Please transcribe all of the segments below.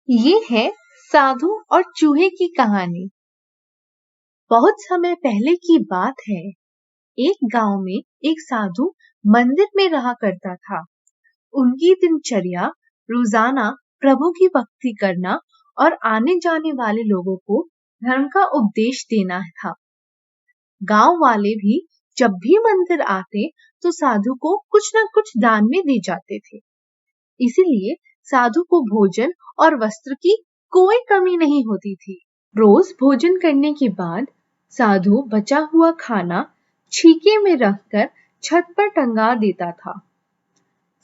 ये है साधु और चूहे की कहानी। बहुत समय पहले की बात है। एक गांव में एक साधु मंदिर में रहा करता था। उनकी दिनचर्या रोजाना प्रभु की भक्ति करना और आने जाने वाले लोगों को धर्म का उपदेश देना था। गांव वाले भी जब भी मंदिर आते तो साधु को कुछ न कुछ दान में दे जाते थे। इसीलिए साधु को भोजन और वस्त्र की कोई कमी नहीं होती थी। रोज भोजन करने के बाद साधु बचा हुआ खाना छीके में रखकर छत पर टंगा देता था।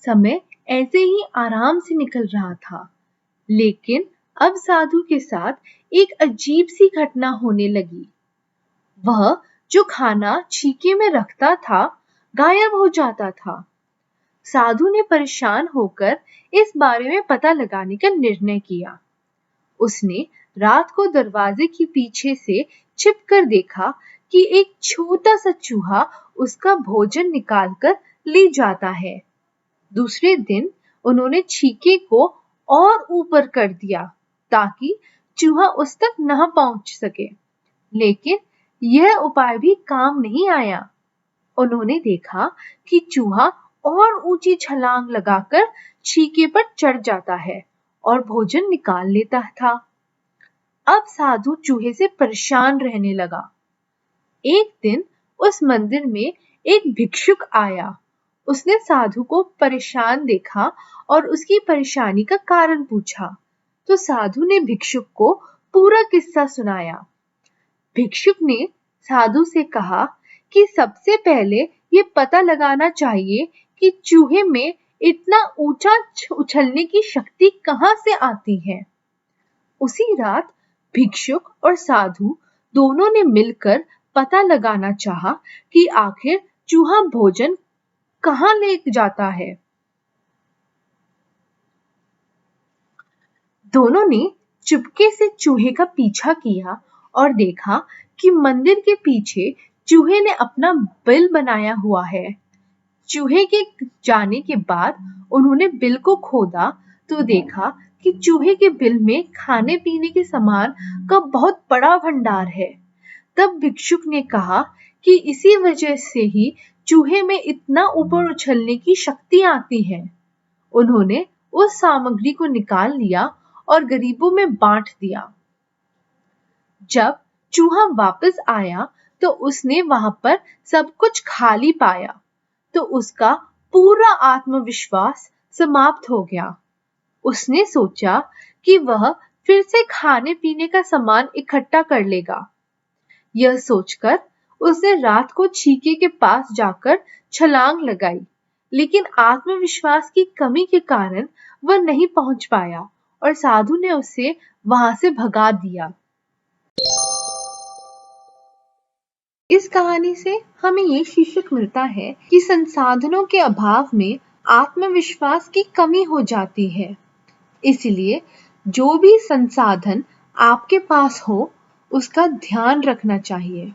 समय ऐसे ही आराम से निकल रहा था, लेकिन अब साधु के साथ एक अजीब सी घटना होने लगी। वह जो खाना छीके में रखता था, गायब हो जाता था। साधु ने परेशान होकर इस बारे में पता लगाने का निर्णय किया। उसने रात को दरवाजे के पीछे से छिपकर देखा कि एक छोटा सा चूहा उसका भोजन निकालकर ले जाता है। दूसरे दिन उन्होंने छीके को और ऊपर कर दिया ताकि चूहा उस तक न पहुंच सके, लेकिन यह उपाय भी काम नहीं आया। उन्होंने देखा कि चूहा और ऊंची छलांग लगाकर छीके पर चढ़ जाता है और भोजन निकाल लेता था। अब साधु चूहे से परेशान रहने लगा। एक दिन उस मंदिर में एक भिक्षुक आया। उसने साधु को परेशान देखा और उसकी परेशानी का कारण पूछा, तो साधु ने भिक्षुक को पूरा किस्सा सुनाया। भिक्षुक ने साधु से कहा कि सबसे पहले ये पता लगाना चाहिए कि चूहे में इतना ऊंचा उछलने की शक्ति कहां से आती है। उसी रात भिक्षुक और साधु दोनों ने मिलकर पता लगाना चाहा कि आखिर चूहा भोजन कहां ले जाता है। दोनों ने चुपके से चूहे का पीछा किया और देखा कि मंदिर के पीछे चूहे ने अपना बिल बनाया हुआ है। चूहे के जाने के बाद उन्होंने बिल को खोदा तो देखा कि चूहे के बिल में खाने पीने के सामान का बहुत बड़ा भंडार है। तब भिक्षुक ने कहा कि इसी वजह से ही चूहे में इतना ऊपर उछलने की शक्ति आती है। उन्होंने उस सामग्री को निकाल लिया और गरीबों में बांट दिया। जब चूहा वापस आया तो उसने वहां पर सब कुछ खाली पाया, तो उसका पूरा आत्मविश्वास समाप्त हो गया। उसने सोचा कि वह फिर से खाने पीने का सामान इकट्ठा कर लेगा। यह सोचकर उसने रात को छीके के पास जाकर छलांग लगाई, लेकिन आत्मविश्वास की कमी के कारण वह नहीं पहुंच पाया और साधु ने उसे वहां से भगा दिया। इस कहानी से हमें ये शीर्षक मिलता है कि संसाधनों के अभाव में आत्मविश्वास की कमी हो जाती है। इसलिए जो भी संसाधन आपके पास हो, उसका ध्यान रखना चाहिए।